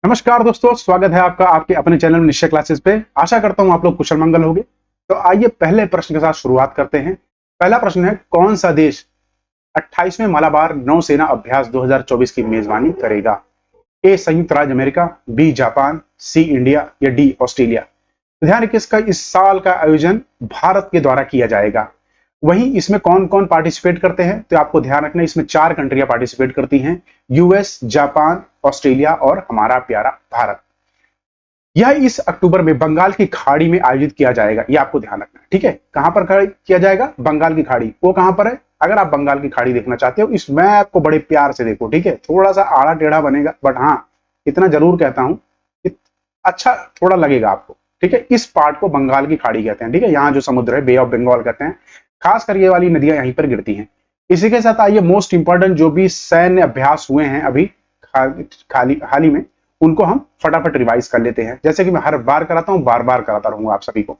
नमस्कार दोस्तों, स्वागत है आपका आपके अपने चैनल निश्चय क्लासेस पे। आशा करता हूं आप लोग कुशल मंगल होंगे। तो आइए पहले प्रश्न के साथ शुरुआत करते हैं। पहला प्रश्न है, कौन सा देश 28वें मलाबार नौसेना अभ्यास 2024 की मेजबानी करेगा? ए संयुक्त राज्य अमेरिका, बी जापान, सी इंडिया या डी ऑस्ट्रेलिया। तो ध्यान रखिए, इसका इस साल का आयोजन भारत के द्वारा किया जाएगा। वहीं इसमें कौन कौन पार्टिसिपेट करते हैं, तो आपको ध्यान रखना, इसमें 4 कंट्रियां पार्टिसिपेट करती हैं, यूएस, जापान, ऑस्ट्रेलिया और हमारा प्यारा भारत। यह इस अक्टूबर में बंगाल की खाड़ी में आयोजित किया जाएगा, यह आपको ध्यान रखना है। ठीक है, कहां पर किया जाएगा? बंगाल की खाड़ी। वो कहां पर है? अगर आप बंगाल की खाड़ी देखना चाहते हो, इस मैप को बड़े प्यार से देखो। ठीक है, थोड़ा सा आड़ा टेढ़ा बनेगा, बट हाँ इतना जरूर कहता हूं कि अच्छा थोड़ा लगेगा आपको। ठीक है, इस पार्ट को बंगाल की खाड़ी कहते हैं। ठीक है, यहाँ जो समुद्र है, बे ऑफ बंगाल कहते हैं, खासकर ये वाली नदियां यहीं पर गिरती हैं। इसी के साथ आइए मोस्ट इंपॉर्टेंट जो भी सैन्य अभ्यास हुए हैं अभी हाल ही में, उनको हम फटाफट रिवाइज कर लेते हैं। जैसे कि मैं हर बार कराता हूं, बार बार कराता रहूंगा आप सभी को।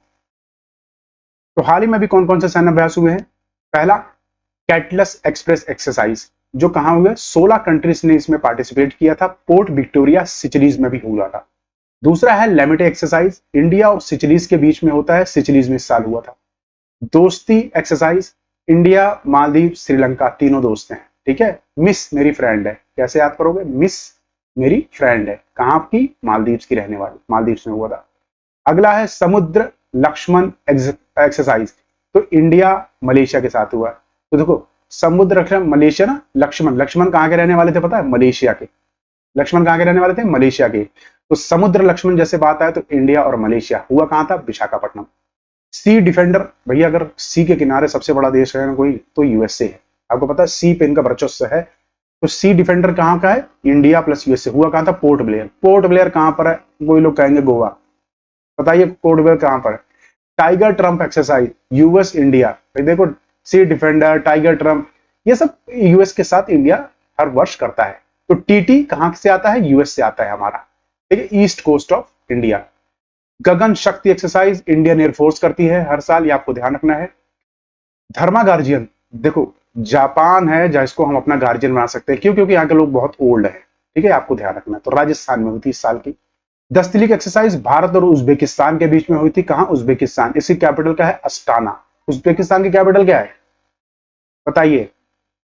तो हाल ही में भी कौन कौन से सैन्य अभ्यास हुए हैं? पहला, कैटलस एक्सप्रेस एक्सरसाइज, जो कहां हुए? 16 कंट्रीज ने इसमें पार्टिसिपेट किया था। पोर्ट विक्टोरिया सिचलीज में भी हुआ था। दूसरा है लेमिटे एक्सरसाइज, इंडिया और सिचलीज के बीच में होता है, सिचलीज में इस साल हुआ था। दोस्ती एक्सरसाइज, इंडिया, मालदीव, श्रीलंका तीनों दोस्त हैं। ठीक है, मिस मेरी फ्रेंड है, कैसे याद करोगे? मिस मेरी फ्रेंड है, कहां की? मालदीव की रहने वाली, मालदीव में हुआ था। अगला है समुद्र लक्ष्मण एक्सरसाइज, तो इंडिया मलेशिया के साथ हुआ। तो देखो, समुद्र लक्ष्मण मलेशिया ना, लक्ष्मण लक्ष्मण कहां के रहने वाले थे पता है? मलेशिया के। लक्ष्मण कहां के रहने वाले थे? मलेशिया के। तो समुद्र लक्ष्मण जैसे बात आए तो इंडिया और मलेशिया हुआ कहां था? विशाखापट्टनम। सी डिफेंडर, भैया अगर सी के किनारे सबसे बड़ा देश है ना कोई, तो यूएसए है। आपको पता है सी पे इनका वर्चस्व है। तो सी डिफेंडर कहां का है? India plus USA. हुआ कहां था? Port Blair. पोर्ट ब्लेयर कहां पर है? कोई लोग कहेंगे गोवा, बताइए पोर्ट ब्लेयर कहां पर है? Tiger Trump exercise, US India. भाई देखो, सी डिफेंडर, टाइगर ट्रंप, ये सब यूएस के साथ इंडिया हर वर्ष करता है। तो टीटी कहां से आता है? यूएस से आता है हमारा। ठीक है, ईस्ट कोस्ट ऑफ इंडिया। गगन शक्ति एक्सरसाइज इंडियन एयरफोर्स करती है हर साल, ये आपको ध्यान रखना है। धर्मा गार्जियन, देखो जापान है जिसको हम अपना गार्जियन बना सकते हैं, क्यों? क्योंकि यहाँ के लोग बहुत ओल्ड है। ठीक है, आपको ध्यान रखना है। तो राजस्थान में हुई थी इस साल की। दस्तलिक एक्सरसाइज भारत और उज्बेकिस्तान के बीच में हुई थी, कहां? उज्बेकिस्तान। इसकी कैपिटल क्या है? अस्ताना। उज्बेकिस्तान की कैपिटल क्या है बताइए?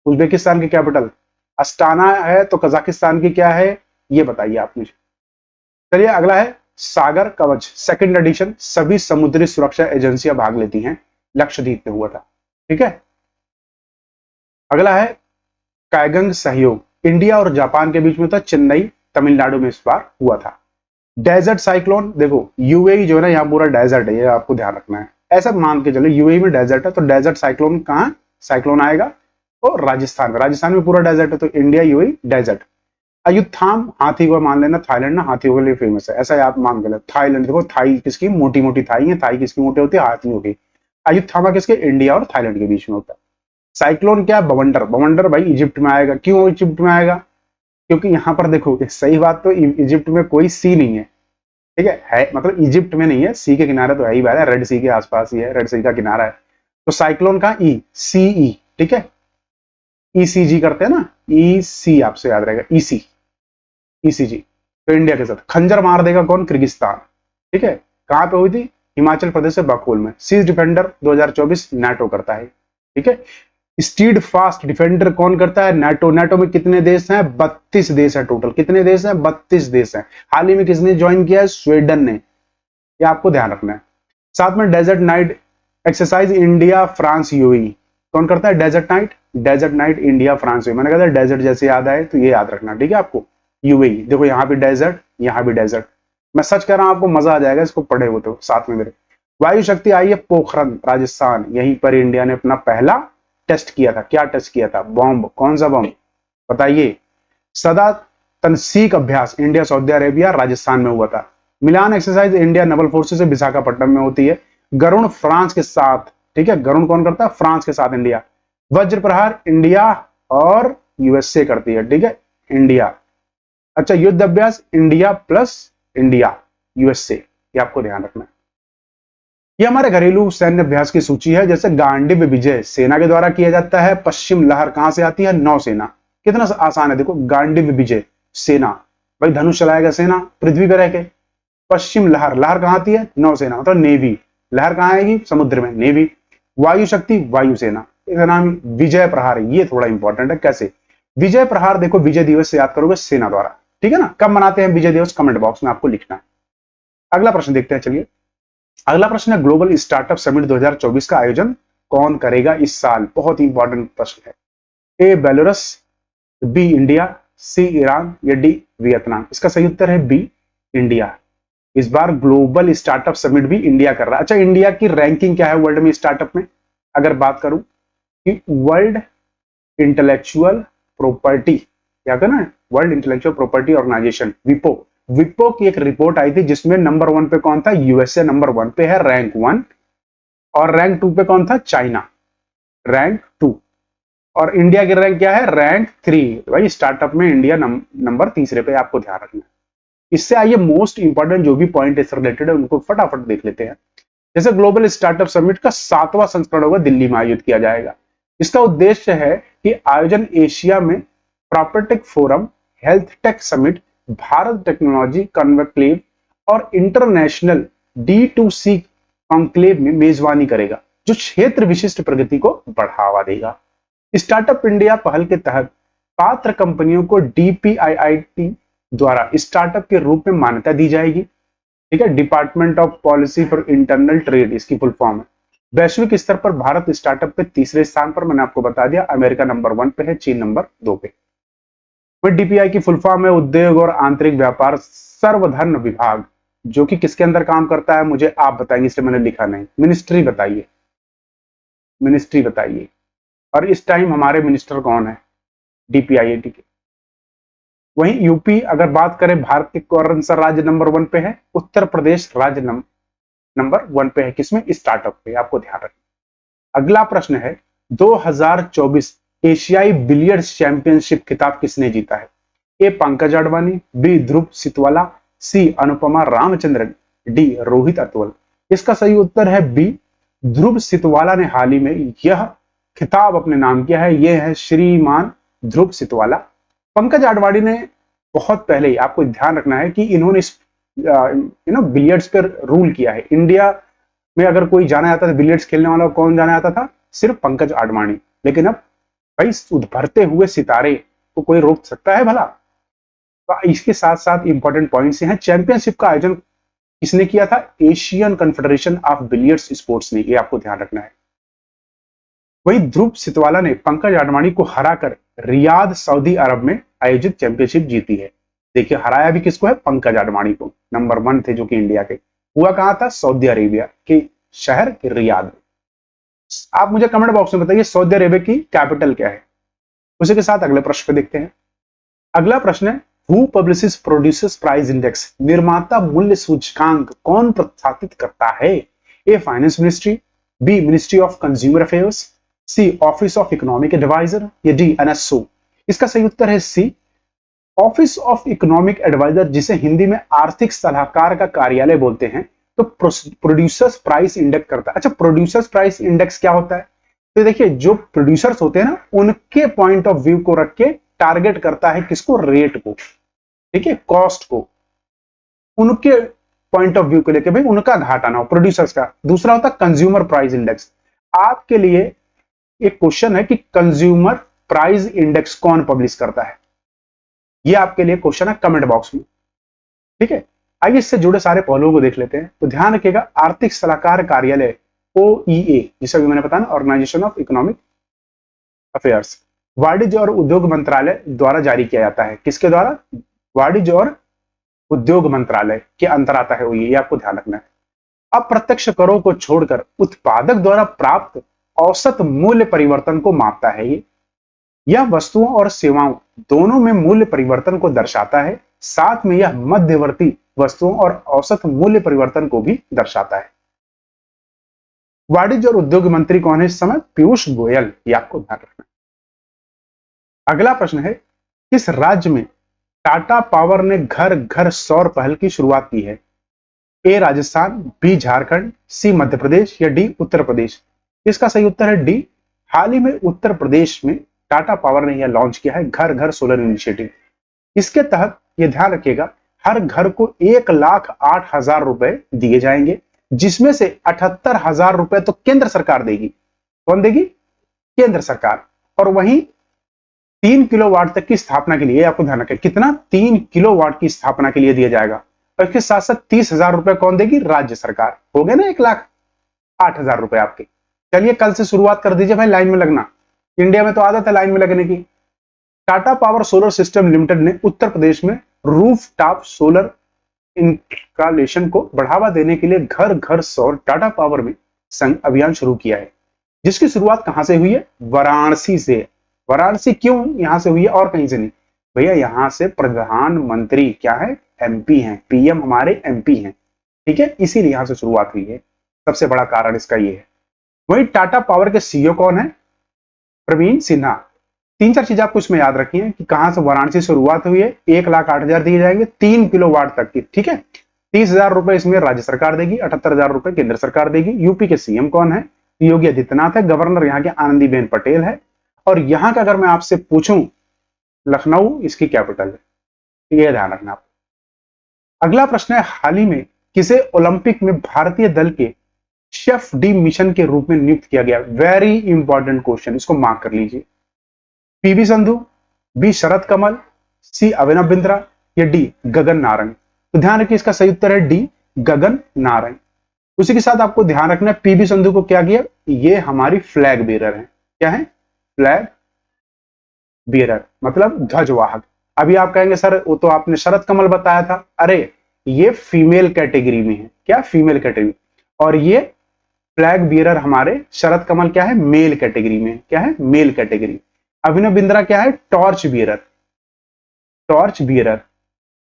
उज्बेकिस्तान की कैपिटल अस्ताना है। तो कजाकिस्तान की क्या है, ये बताइए आप मुझे। चलिए अगला है सागर कवच सेकंड एडिशन, सभी समुद्री सुरक्षा एजेंसियां भाग लेती हैं, लक्षद्वीप में हुआ था। ठीक है, अगला है कायगंग सहयोग, इंडिया और जापान के बीच में था, चेन्नई तमिलनाडु में इस बार हुआ था। डेजर्ट साइक्लोन, देखो यूएई जो है ना, यहाँ पूरा डेजर्ट है, ये आपको ध्यान रखना है। ऐसा मान के चलो यूएई में डेजर्ट है, तो डेजर्ट साइक्लोन कहां साइक्लोन आएगा? और राजस्थान में। राजस्थान में पूरा डेजर्ट है, तो इंडिया यूएई डेजर्ट। अयुत्थाम, हाथी को मान लेना, थाईलैंड ना हाथियों के लिए फेमस है, ऐसा आप मान के लो। थाईलैंड, देखो थाई किसकी? मोटी मोटी थाई है, थाई किसकी मोटी होती है? हाथियों की। अयुत्थामा किसके? इंडिया और थाईलैंड के बीच में होता है। साइक्लोन क्या? बवंडर। बवंडर भाई इजिप्ट में आएगा। क्यों इजिप्ट में आएगा? क्योंकि यहां पर देखो, सही बात तो इजिप्ट में कोई सी नहीं है। ठीक है, मतलब इजिप्ट में नहीं है, सी के किनारे तो है ही बात है, रेड सी के आसपास ही है, रेड सी का किनारा है। तो साइक्लोन का ई सीई। ठीक है, ईसीजी करते हैं ना, ई सी आपसे याद रहेगा, ईसी ईसीजी। तो इंडिया के साथ खंजर मार देगा कौन? किर्गिस्तान। ठीक है, कहां पे हुई थी? हिमाचल प्रदेश से बकहोल में। सीज डिफेंडर 2024 नाटो करता है। ठीक है, स्टीड फास्ट डिफेंडर कौन करता है? नाटो। नाटो में कितने देश हैं? 32 देश है टोटल। कितने देश हैं? 32 देश हैं। हाल ही में किसने ज्वाइन किया है? स्वीडन ने। ये आपको ध्यान रखना है। साथ में desert night exercise, India France UAE. कौन करता है desert night? Desert night India France UAE. मैंने कहा था डेजर्ट जैसे याद आए तो ये याद रखना। ठीक है, आपको यूएई, देखो यहाँ भी डेजर्ट, यहाँ भी डेजर्ट। मैं सच कह रहा हूं, आपको मजा आ जाएगा इसको पढ़े हो तो साथ में मेरे। वायु शक्ति आई है पोखरण राजस्थान, यहीं पर इंडिया ने अपना पहला टेस्ट किया था। क्या टेस्ट किया था? बॉम्ब। कौन सा बॉम्ब बताइए? सदा तनसीक अभ्यास, इंडिया सऊदी अरेबिया राजस्थान में हुआ था। मिलान एक्सरसाइज इंडिया नेवल फोर्सेस से विशाखापट्टनम में होती है। गरुण फ्रांस के साथ। ठीक है, गरुण कौन करता है? फ्रांस के साथ इंडिया। वज्र प्रहार इंडिया और यूएसए करती है। ठीक है, इंडिया। अच्छा, युद्ध अभ्यास इंडिया प्लस इंडिया यूएसए, ये आपको ध्यान रखना है। ये हमारे घरेलू सैन्य अभ्यास की सूची है। जैसे गांडीव विजय सेना के द्वारा किया जाता है। पश्चिम लहर कहां से आती है? नौसेना। कितना आसान है, देखो गांडीव विजय सेना, भाई धनुष चलाएगा सेना पृथ्वी पे रह के। पश्चिम लहर, लहर कहां आती है? नौसेना मतलब नेवी। लहर कहां आएगी? समुद्र में, नेवी। वायु शक्ति, वायुसेना। इसका नाम विजय प्रहार है, ये थोड़ा इंपॉर्टेंट है। कैसे? विजय प्रहार देखो विजय दिवस से याद करोगे, सेना द्वारा। ठीक है ना? कब मनाते हैं विजय दिवस? कमेंट बॉक्स में आपको लिखना है। अगला प्रश्न देखते हैं, चलिए। अगला प्रश्न है ग्लोबल स्टार्टअप समिट 2024 का आयोजन कौन करेगा इस साल? बहुत ही इंपॉर्टेंट प्रश्न है। ए बेलारूस, बी इंडिया, सी ईरान या डी वियतनाम? इसका सही उत्तर है बी इंडिया। इस बार ग्लोबल स्टार्टअप समिट भी इंडिया कर रहा है। अच्छा, इंडिया की रैंकिंग क्या है वर्ल्ड में स्टार्टअप में? अगर बात करूं कि वर्ल्ड इंटेलेक्चुअल प्रॉपर्टी, क्या कहना है, वर्ल्ड इंटेलेक्चुअल प्रॉपर्टी ऑर्गेनाइजेशन, विपो, विपो की एक रिपोर्ट आई थी जिसमें नंबर 1 पे कौन था? यूएसए नंबर 1 पे है, रैंक 1। और रैंक 2 पे कौन था? China, rank 2। और इंडिया की रैंक क्या है? रैंक 3। भाई स्टार्टअप में इंडिया नंबर तीसरे पे, आपको ध्यान रखना है। इससे आइए मोस्ट इंपॉर्टेंट जो भी पॉइंट इससे रिलेटेड है उनको फटाफट देख लेते हैं। जैसे ग्लोबल स्टार्टअप समिट का 7वां संस्करण होगा, दिल्ली में आयोजित किया जाएगा। इसका उद्देश्य है कि आयोजन एशिया में proptech forum, health tech summit, Bharat technology conclave और इंटरनेशनल D2C कॉन्क्लेव में मेजबानी करेगा, जो क्षेत्र विशिष्ट प्रगति को बढ़ावा देगा। स्टार्टअप इंडिया पहल के तहत पात्र कंपनियों को DPIIT द्वारा स्टार्टअप के रूप में मान्यता दी जाएगी। ठीक है, department of policy for internal trade इसकी फुल फॉर्म है। वैश्विक स्तर पर भारत स्टार्टअप पे तीसरे स्थान पर, मैंने आपको बता दिया। अमेरिका नंबर 1 पे है, चीन नंबर 2 पे। वही DPI की फुल फॉर्म है उद्योग और आंतरिक व्यापार सर्वधर्म विभाग, जो कि किसके अंदर काम करता है मुझे आप बताएंगे, इसलिए मैंने लिखा नहीं। मिनिस्ट्री बताइए, मिनिस्ट्री बताइए। और इस टाइम हमारे मिनिस्टर कौन है? DPIIT के। वहीं यूपी अगर बात करें भारत के कौन सा राज्य नंबर 1 पे है? उत्तर प्रदेश राज्य नंबर 1 पे है। किसमें? स्टार्टअप पे, आपको ध्यान रखना। अगला प्रश्न है 2024 एशियाई बिलियर्ड्स चैंपियनशिप खिताब किसने जीता है? ए पंकज आडवाणी, बी ध्रुव सितवाला, सी अनुपमा रामचंद्रन, डी रोहित अतवल। इसका सही उत्तर है बी ध्रुव सितवाला ने हाल ही में यह खिताब अपने नाम किया है। यह है श्रीमान ध्रुव सितवाला। पंकज आडवाणी ने बहुत पहले ही, आपको ध्यान रखना है कि इन्होंने बिलियर्ड्स पर रूल किया है। इंडिया में अगर कोई जाना जाता था बिलियर्ड्स खेलने वाला, कौन जाना जाता था? सिर्फ पंकज आडवाणी। लेकिन अब भाई उभरते हुए सितारे को कोई रोक सकता है भला? तो इसके साथ साथ इंपॉर्टेंट पॉइंट्स हैं। चैंपियनशिप का आयोजन किसने किया था? Asian confederation of billiards sports ने, ये आपको ध्यान रखना है। वही ध्रुव सितवाला ने पंकज आडवाणी को हराकर रियाद सऊदी अरब में आयोजित चैंपियनशिप जीती है। देखिए हराया भी किसको है? पंकज आडवाणी को। नंबर 1 थे जो कि इंडिया के। हुआ कहां था? सऊदी अरेबिया के शहर के रियाद में। आप मुझे कमेंट बॉक्स में बताइए सऊदी अरेबिया की कैपिटल क्या है। उसी के साथ अगले प्रश्न पे देखते हैं। अगला प्रश्न है who publishes producers price index? निर्माता मूल्य सूचकांक कौन प्रस्थापित करता है? A finance ministry, B ministry of consumer affairs, C office of economic adviser या डी NSO? इसका सही उत्तर है C office of economic adviser, जिसे हिंदी में आर्थिक सलाहकार का कार्यालय बोलते हैं। तो प्रोड्यूसर्स प्राइस इंडेक्स करता है। अच्छा, प्रोड्यूसर्स प्राइस इंडेक्स क्या होता है? तो देखिए जो प्रोड्यूसर्स होते हैं ना, उनके पॉइंट ऑफ व्यू को रख के टारगेट करता है किसको? रेट को। ठीक है, कॉस्ट को, उनके पॉइंट ऑफ व्यू को लेके भाई उनका घाटा ना हो, प्रोड्यूसर्स का। दूसरा होता है कंज्यूमर प्राइस इंडेक्स। आपके लिए एक क्वेश्चन है कि कंज्यूमर प्राइस इंडेक्स कौन पब्लिश करता है? ये आपके लिए क्वेश्चन है कमेंट बॉक्स में। ठीक है, आइए इससे जुड़े सारे पहलुओं को देख लेते हैं। तो ध्यान रखिएगा, आर्थिक सलाहकार कार्यालय OEA, जिसे भी मैंने बताया ना, ऑर्गेनाइजेशन ऑफ इकोनॉमिक अफेयर्स, वाणिज्य और उद्योग मंत्रालय द्वारा जारी किया जाता है। किसके द्वारा? वाणिज्य और उद्योग मंत्रालय के अंतर आता है OEA, ये आपको ध्यान रखना है। अप्रत्यक्ष करों को छोड़कर उत्पादक द्वारा प्राप्त औसत मूल्य परिवर्तन को मापता है। यह वस्तुओं और सेवाओं दोनों में मूल्य परिवर्तन को दर्शाता है। साथ में यह मध्यवर्ती वस्तुओं और औसत मूल्य परिवर्तन को भी दर्शाता है। वाणिज्य और उद्योग मंत्री कौन है इस समय? पीयूष गोयल, ये आपको ध्यान रखना है। अगला प्रश्न है किस राज्य में टाटा पावर ने घर घर सौर पहल की शुरुआत की है? ए राजस्थान, बी झारखंड, सी मध्य प्रदेश या डी उत्तर प्रदेश? इसका सही उत्तर है डी। हाल ही में उत्तर प्रदेश में टाटा पावर ने यह लॉन्च किया है घर घर सोलर इनिशिएटिव। इसके तहत ये ध्यान रखिएगा, हर घर को 1,08,000 रुपए दिए जाएंगे, जिसमें से 78,000 रुपए तो केंद्र सरकार देगी। कौन देगी? केंद्र सरकार। और वहीं 3 किलोवाट तक की स्थापना के लिए, आपको ध्यान रखें कितना, 3 किलोवाट की स्थापना के लिए दिया जाएगा। और इसके साथ साथ 30,000 रुपए कौन देगी? राज्य सरकार। हो गए ना 1,08,000 रुपए आपके। चलिए कल से शुरुआत कर दीजिए भाई, लाइन में लगना। इंडिया में तो आदत है लाइन में लगने की। Tata power solar system limited ने उत्तर प्रदेश में रूफ टॉप सोलर इंस्टॉलेशन को बढ़ावा देने के लिए घर घर सौर टाटा पावर में संग अभियान शुरू किया है, जिसकी शुरुआत कहां से हुई है? वाराणसी से। वाराणसी क्यों यहां से हुई है और कहीं से नहीं? भैया यहां से प्रधानमंत्री क्या है? एमपी हैं, पीएम हमारे एमपी हैं, ठीक है, इसीलिए यहां से शुरुआत हुई है। सबसे बड़ा कारण इसका ये है। वही टाटा पावर के सीईओ कौन है? प्रवीण सिन्हा। 3-4 चीजें आपको इसमें याद रखी है कि कहां से वाराणसी से शुरुआत हुई है। 1,08,000 दिए जाएंगे 3 किलोवाट तक की, ठीक है। 30,000 रुपए इसमें राज्य सरकार देगी, 78,000 रुपए केंद्र सरकार देगी। यूपी के सीएम कौन है? योगी आदित्यनाथ है। गवर्नर यहाँ के आनंदीबेन पटेल है। और यहाँ का अगर मैं आपसे पूछूं, लखनऊ इसकी कैपिटल है, ये ध्यान रखना आप। अगला प्रश्न है, हाल ही में किसे ओलंपिक में भारतीय दल के शेफ डी मिशन के रूप में नियुक्त किया गया? वेरी इंपॉर्टेंट क्वेश्चन, इसको मार्क कर लीजिए। पीवी संधू, बी शरद कमल, सी अभिनव बिंद्रा या डी गगन नारंग? तो ध्यान रखिए इसका सही उत्तर है डी गगन नारंग। उसी के साथ आपको ध्यान रखना है पीवी संधू को क्या किया? ये हमारी फ्लैग बेरर है। क्या है? फ्लैग बेरर मतलब ध्वजवाहक। अभी आप कहेंगे सर वो तो आपने शरद कमल बताया था। अरे ये फीमेल कैटेगरी में है। क्या? Female category. और ये फ्लैग बियरर हमारे शरद कमल क्या है? मेल कैटेगरी में। क्या है? Male category. अभिनव बिंद्रा क्या है? Torch bearer. टॉर्च बियरर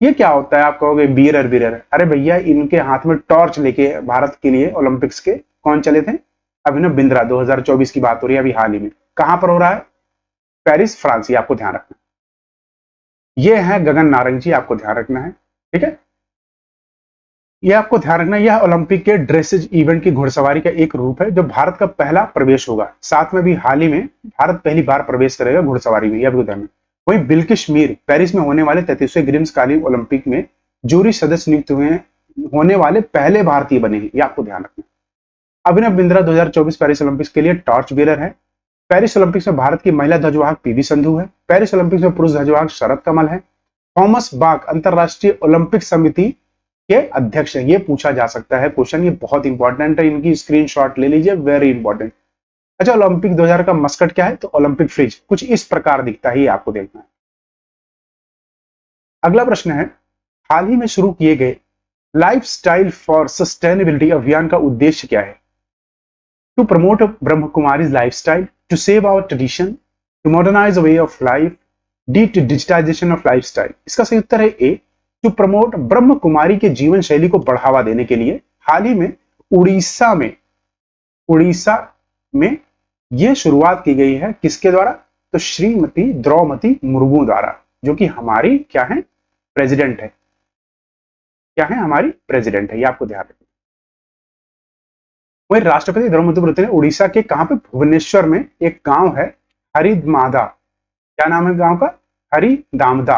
ये क्या होता है? आप कहोगे बियरर बियरर। अरे भैया इनके हाथ में टॉर्च लेके भारत के लिए ओलंपिक्स के कौन चले थे? अभिनव बिंद्रा। 2024 की बात हो रही है अभी हाल ही में। कहां पर हो रहा है? Paris France. ये आपको ध्यान रखना। ये है गगन नारंग जी, आपको ध्यान रखना है, ठीक है। यह आपको ध्यान रखना, यह ओलंपिक के ड्रेसेज इवेंट की घुड़सवारी का एक रूप है जो भारत का पहला प्रवेश होगा। साथ में भी हाल ही में भारत पहली बार प्रवेश करेगा घुड़सवारी में, यह भी ध्यान। वहीं बिल्किश मीर पेरिस में होने वाले 33वें ग्रीष्मकालीन ओलंपिक में जूरी सदस्य नियुक्त हुए होने वाले पहले भारतीय बने हैं, यह आपको ध्यान रखना। अभिनव बिंद्रा 2024 पेरिस ओलंपिक्स के लिए टॉर्च बेरर है। पेरिस ओलंपिक्स में भारत की महिला ध्वजवाहक पीवी संधू है। पेरिस ओलंपिक्स में पुरुष ध्वजवाहक शरद कमल है। थॉमस बाक अंतरराष्ट्रीय ओलंपिक समिति के अध्यक्ष है। ये पूछा जा सकता है क्वेश्चन, ये बहुत इंपॉर्टेंट है, इनकी स्क्रीनशॉट ले लीजिए, वेरी इंपॉर्टेंट। अच्छा, ओलंपिक 2000 का मस्कट क्या है? तो ओलंपिक फ्रिज कुछ इस प्रकार दिखता है, ये आपको देखना है। अगला प्रश्न है, हाल ही में शुरू किए गए लाइफस्टाइल फॉर सस्टेनेबिलिटी अभियान का उद्देश्य क्या है? To promote Brahma Kumaris lifestyle, to save our tradition, to modernise way of life, D to digitisation of lifestyle. इसका सही उत्तर है ए, टू प्रमोट ब्रह्म कुमारी के जीवन शैली को बढ़ावा देने के लिए हाल ही में उड़ीसा में यह शुरुआत की गई है। किसके द्वारा? तो श्रीमती द्रौपदी मुर्मू द्वारा, जो कि हमारी क्या है? प्रेसिडेंट है। क्या है? हमारी प्रेसिडेंट है, ये आपको ध्यान रखना। वही राष्ट्रपति द्रौपदी मुर्मू ने उड़ीसा के कहां पे? भुवनेश्वर में एक गांव है हरिदामदा। क्या नाम है गांव का? हरिदामदा।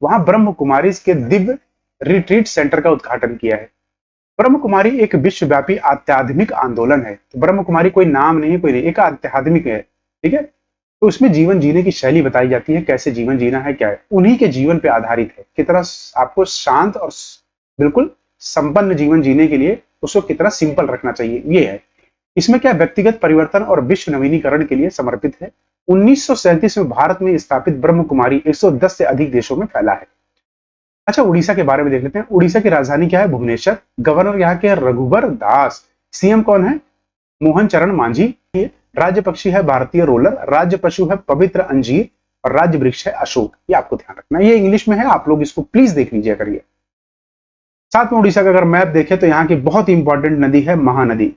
वहां ब्रह्म कुमारी के दिव्य रिट्रीट सेंटर का उद्घाटन किया है। ब्रह्म कुमारी एक विश्वव्यापी आध्यात्मिक आंदोलन है। तो ब्रह्म कुमारी कोई नाम नहीं है, कोई नहीं, एक आध्यात्मिक है, ठीक है। तो उसमें जीवन जीने की शैली बताई जाती है, कैसे जीवन जीना है, क्या है, उन्हीं के जीवन पे आधारित है। कितना आपको शांत और बिल्कुल संपन्न जीवन जीने के लिए उसको कितना सिंपल रखना चाहिए, ये है। इसमें क्या व्यक्तिगत परिवर्तन और विश्व नवीनीकरण के लिए समर्पित है। 1937 में भारत में स्थापित ब्रह्म कुमारी 110 से अधिक देशों में फैला है। अच्छा, उड़ीसा के बारे में देख लेते हैं। उड़ीसा की राजधानी क्या है? भुवनेश्वर। गवर्नर यहाँ के रघुबर दास। सीएम कौन है? मोहन चरण मांझी। राज्य पक्षी है भारतीय रोलर। राज्य पशु है पवित्र अंजीर। और राज्य वृक्ष है अशोक। ये आपको ध्यान रखना, ये इंग्लिश में है, आप लोग इसको प्लीज देख लीजिए करिए। साथ में उड़ीसा का अगर मैप देखें तो यहाँ की बहुत इंपॉर्टेंट नदी है महानदी।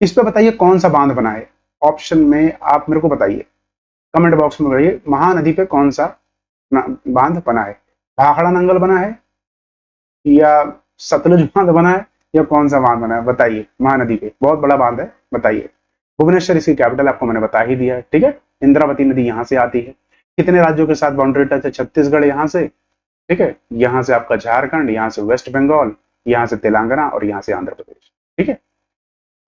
इस पे बताइए कौन सा बांध बना है? ऑप्शन में आप मेरे को बताइए, कमेंट बॉक्स में बताइए महानदी पे कौन सा बांध बना है। भाखड़ा नंगल बना है या सतलुज बांध बना है या कौन सा बांध बना है? बताइए। महानदी पे बहुत बड़ा बांध है, बताइए। भुवनेश्वर इसकी कैपिटल, आपको मैंने बता ही दिया है, ठीक है। इंद्रावती नदी यहाँ से आती है। कितने राज्यों के साथ बाउंड्री टच है? छत्तीसगढ़ यहाँ से, ठीक है, यहां से आपका झारखंड, यहां से वेस्ट बंगाल, यहां से तेलंगाना और यहां से आंध्र प्रदेश। ठीक है,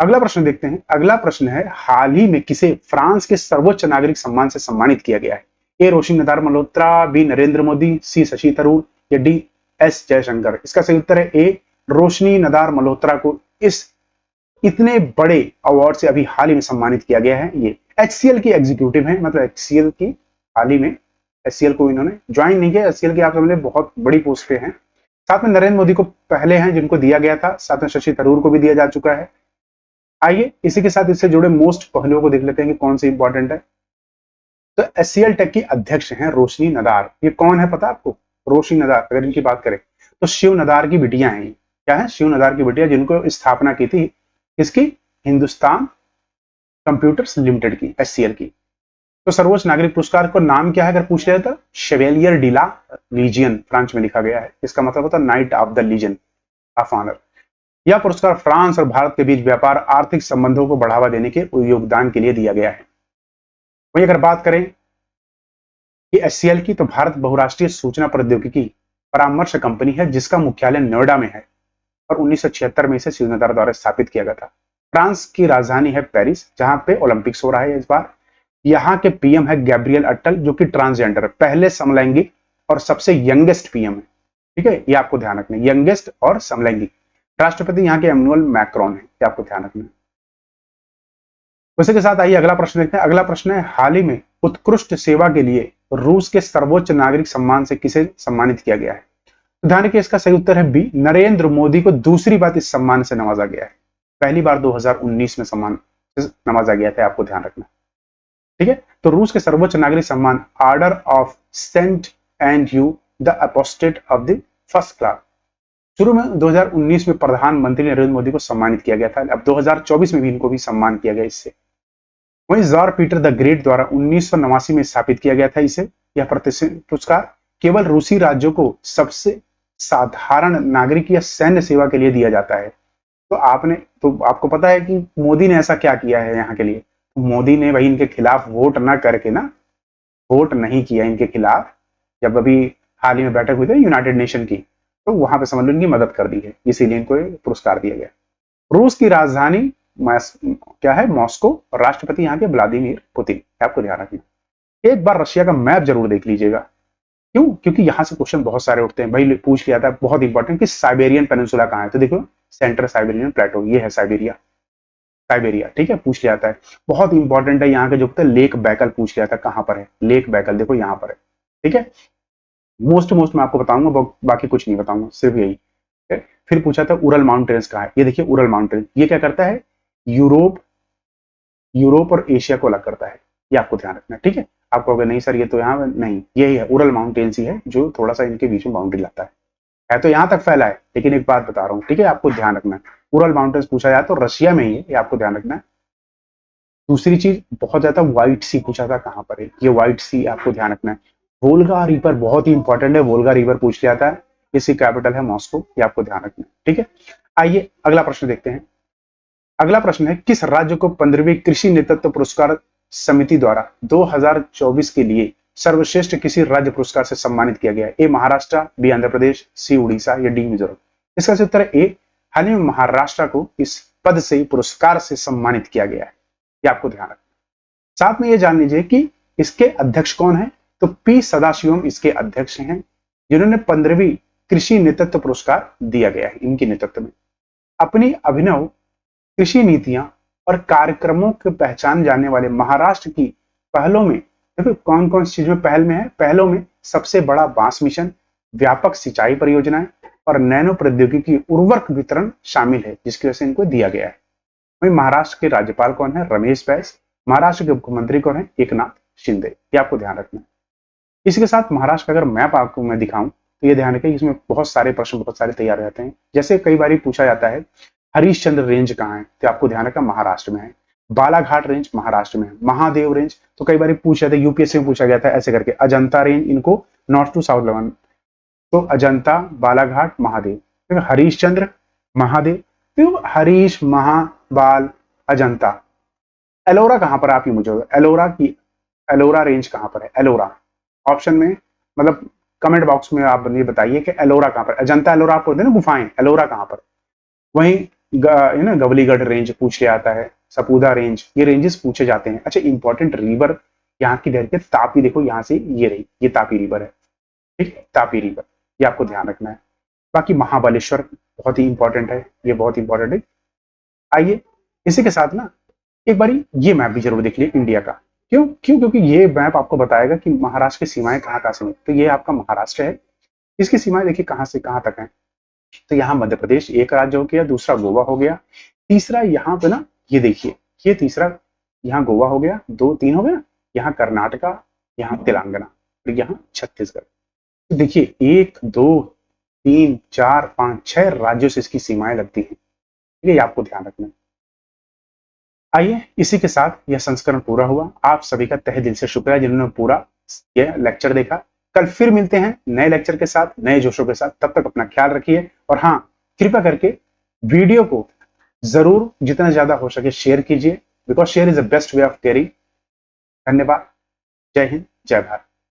अगला प्रश्न देखते हैं। अगला प्रश्न है, हाल ही में किसे फ्रांस के सर्वोच्च नागरिक सम्मान से सम्मानित किया गया है? ए रोशनी नदार मल्होत्रा, बी नरेंद्र मोदी, सी शशि थरूर या डी एस जयशंकर? इसका सही उत्तर है ए रोशनी नदार मल्होत्रा को इस इतने बड़े अवार्ड से अभी हाल ही में सम्मानित किया गया है। ये एचसीएल की एग्जीक्यूटिव है, मतलब एचसीएल की हाल ही में एचसीएल को इन्होंने ज्वाइन नहीं किया। एचसीएल की आप समझ बहुत बड़ी पोस्ट पे हैं। साथ में नरेंद्र मोदी को पहले हैं जिनको दिया गया था, साथ में शशि थरूर को भी दिया जा चुका है। आइए इसी के साथ इससे जुड़े मोस्ट पहलुओं को देख लेते हैं कि कौन से इंपॉर्टेंट है। तो एचसीएल टेक की अध्यक्ष हैं रोशनी नदार। ये कौन है पता आपको? रोशनी नदार, अगर इनकी बात करें तो शिव नदार की बिटिया हैं। क्या है? शिव नदार की बिटिया, जिनको स्थापना की थी इसकी हिंदुस्तान कंप्यूटर्स लिमिटेड की, एचसीएल की। तो सर्वोच्च नागरिक पुरस्कार का नाम क्या है अगर पूछ रहे तो शेवेलियर डिला लीजियन, फ्रांस में लिखा गया है। इसका मतलब होता है knight of the Legion of Honour. यह पुरस्कार फ्रांस और भारत के बीच व्यापार आर्थिक संबंधों को बढ़ावा देने के योगदान के लिए दिया गया है। वहीं अगर बात करें कि एचसीएल की, तो भारत बहुराष्ट्रीय सूचना प्रौद्योगिकी परामर्श कंपनी है जिसका मुख्यालय नोएडा में है और 1976 में इसे शिव नदार द्वारा स्थापित किया गया था। फ्रांस की राजधानी है पेरिस, जहां पे ओलंपिक्स हो रहा है इस बार। यहाँ के पीएम है गैब्रियल अटल, जो कि ट्रांसजेंडर है, पहले समलैंगिक और सबसे यंगेस्ट पीएम है। ठीक है, ये आपको ध्यान रखना है, यंगेस्ट और समलैंगिक। राष्ट्रपति यहाँ के एमनुअल मैक्रोन है, ये आपको ध्यान रखना है। उसी के साथ आइए अगला प्रश्न देखते हैं। अगला प्रश्न है, हाल ही में उत्कृष्ट सेवा के लिए रूस के सर्वोच्च नागरिक सम्मान से किसे सम्मानित किया गया है? तो ध्यान रखिए, इसका सही उत्तर है बी, नरेंद्र मोदी को दूसरी बार इस सम्मान से नवाजा गया है। पहली बार 2019 में सम्मान नवाजा गया था, आपको ध्यान रखना। ठीक है, तो रूस के सर्वोच्च नागरिक सम्मान Order of Saint Andrew the Apostle of the first class शुरू में 2019 में प्रधानमंत्री नरेंद्र मोदी को सम्मानित किया गया था। अब 2024 में भी इनको भी सम्मान किया गया इससे। वहीं जार पीटर द ग्रेट द्वारा 1989 में स्थापित किया गया था इसे। यह पुरस्कार केवल रूसी राज्यों को सबसे साधारण नागरिक या सैन्य सेवा के लिए दिया जाता है। तो आपको पता है कि मोदी ने ऐसा क्या किया है यहाँ के लिए? मोदी ने भाई इनके खिलाफ वोट ना करके ना, वोट नहीं किया इनके खिलाफ। जब अभी हाल ही में बैठक हुई थी यूनाइटेड नेशन की, तो वहां पे समझ लो इनकी मदद कर दी है, इसीलिए इनको पुरस्कार दिया गया। रूस की राजधानी क्या है? मॉस्को, और राष्ट्रपति यहाँ के व्लादिमीर पुतिन, आपको ध्यान रखना। एक बार रशिया का मैप जरूर देख लीजिएगा। क्यों? क्योंकि यहां से क्वेश्चन बहुत सारे उठते हैं भाई, पूछ लिया था बहुत इंपॉर्टेंट कि साइबेरियन पेनिनसुला कहाँ है। तो देखो सेंट्रल साइबेरियन प्लेटो, ये है साइबेरिया, साइबेरिया। ठीक है, पूछ लिया था, बहुत इंपॉर्टेंट है। यहाँ के जो लेक बैकल पूछ लिया था, कहां पर है लेक बैकल? देखो यहाँ पर है। ठीक है, मोस्ट मैं आपको बताऊंगा, बाकी कुछ नहीं बताऊंगा, सिर्फ यही। फिर पूछा था उरल माउंटेन्स कहाँ है? ये देखिए उरल माउंटेन, ये क्या करता है? यूरोप यूरोप और एशिया को अलग करता है, ये आपको ध्यान रखना है। ठीक है, आपको अगर नहीं सर ये तो यहाँ नहीं, यही है उरल माउंटेन्स ही है जो थोड़ा सा इनके बीच में बाउंड्री लाता है तो यहाँ तक फैला है। लेकिन एक बात बता रहा हूँ, ठीक है, आपको ध्यान रखना है, उरल माउंटेन्स पूछा जाए तो रशिया में ही है, ये आपको ध्यान रखना है। दूसरी चीज, बहुत ज्यादा व्हाइट सी पूछा था, कहां पर है ये व्हाइट सी? आपको ध्यान रखना है। वोल्गा रिवर बहुत ही इंपॉर्टेंट है, वोल्गा रिवर पूछ लिया था, इसकी कैपिटल है मॉस्को, ये आपको ध्यान रखना है। ठीक है, आइए अगला प्रश्न देखते हैं। अगला प्रश्न है, किस राज्य को 15वीं कृषि नेतृत्व पुरस्कार समिति द्वारा 2024 के लिए सर्वश्रेष्ठ किसी राज्य पुरस्कार से सम्मानित किया गया है? ए महाराष्ट्र, बी आंध्र प्रदेश, सी उड़ीसा या डी मिजोरम? इसका उत्तर है ए, हाल ही में महाराष्ट्र को इस पद से पुरस्कार से सम्मानित किया गया है, ये आपको ध्यान रखना। साथ में ये जान लीजिए कि इसके अध्यक्ष कौन है? तो पी सदाशिवम इसके अध्यक्ष हैं, जिन्होंने 15वीं कृषि नेतृत्व पुरस्कार दिया गया है इनके नेतृत्व में। अपनी अभिनव कृषि नीतियां और कार्यक्रमों के पहचान जाने वाले महाराष्ट्र की पहलों में, देखो कौन कौन सी चीज में पहल में है? पहलों में सबसे बड़ा बांस मिशन, व्यापक सिंचाई परियोजनाएं और नैनो प्रौद्योगिकी उर्वरक वितरण शामिल है, जिसकी वजह से इनको दिया गया है। वही महाराष्ट्र के राज्यपाल कौन है? रमेश बैस। महाराष्ट्र के मुख्यमंत्री कौन है? एकनाथ शिंदे, ये आपको ध्यान रखना है। इसी के साथ महाराष्ट्र का अगर मैप आपको मैं दिखाऊं तो ये ध्यान रखें, इसमें बहुत सारे प्रश्न बहुत सारे तैयार रहते हैं। जैसे कई बार पूछा जाता है हरिश्चंद्र रेंज कहाँ है, तो आपको ध्यान रखना महाराष्ट्र में है। बालाघाट रेंज महाराष्ट्र में है। महादेव रेंज तो कई बार पूछा जाता है, यूपीएससी में पूछा गया था ऐसे करके। अजंता रेंज, इनको नॉर्थ टू साउथ लगाना, तो अजंता, बालाघाट, महादेव। हरिश्चंद्र, महादेव, तो हरीश, महाबाल, अजंता। एलोरा कहां पर? आप ही मुझे एलोरा की, एलोरा रेंज कहां पर है? एलोरा ऑप्शन में, मतलब कमेंट बॉक्स में आप ये बताइए कि एलोरा कहाँ पर, अजंता एलोरा आपको होते हैं ना गुफाएं, एलोरा कहाँ पर। वहीं गवलीगढ़ रेंज पूछ लिया आता है, सपूदा रेंज, ये रेंजेस पूछे जाते हैं। अच्छा, इंपॉर्टेंट रिवर यहाँ की बहती है तापी, देखो यहाँ से ये रही, ये तापी रिवर है, ठीक, तापी रिवर, ये आपको ध्यान रखना है। बाकी महाबलेश्वर बहुत ही इंपॉर्टेंट है, ये बहुत इंपॉर्टेंट है। आइए इसी के साथ ना एक बारी ये मैप भी जरूर देख लीजिए इंडिया का। क्यों क्यों क्योंकि ये मैप आपको बताएगा कि महाराष्ट्र की सीमाएं कहाँ कहाँ से हैं। तो ये आपका महाराष्ट्र है, इसकी सीमाएं देखिए कहाँ से कहाँ तक है। तो यहाँ मध्य प्रदेश एक राज्य हो गया, दूसरा गोवा हो गया, तीसरा यहाँ पे ना ये देखिए, ये तीसरा यहाँ गोवा हो गया, दो तीन हो गया, यहाँ कर्नाटका, यहाँ तेलंगाना और यहाँ छत्तीसगढ़। तो देखिए 1 2 3 4 5 6 राज्यों से इसकी सीमाएं लगती हैं, ठीक है, ये आपको ध्यान रखना है। आइए इसी के साथ यह संस्करण पूरा हुआ। आप सभी का तहे दिल से शुक्रिया जिन्होंने पूरा यह लेक्चर देखा। कल फिर मिलते हैं नए लेक्चर के साथ, नए जोशों के साथ। तब तक अपना ख्याल रखिए और हाँ, कृपया करके वीडियो को जरूर जितना ज्यादा हो सके शेयर कीजिए, because share is the best way of caring. धन्यवाद। जय हिंद, जय भारत।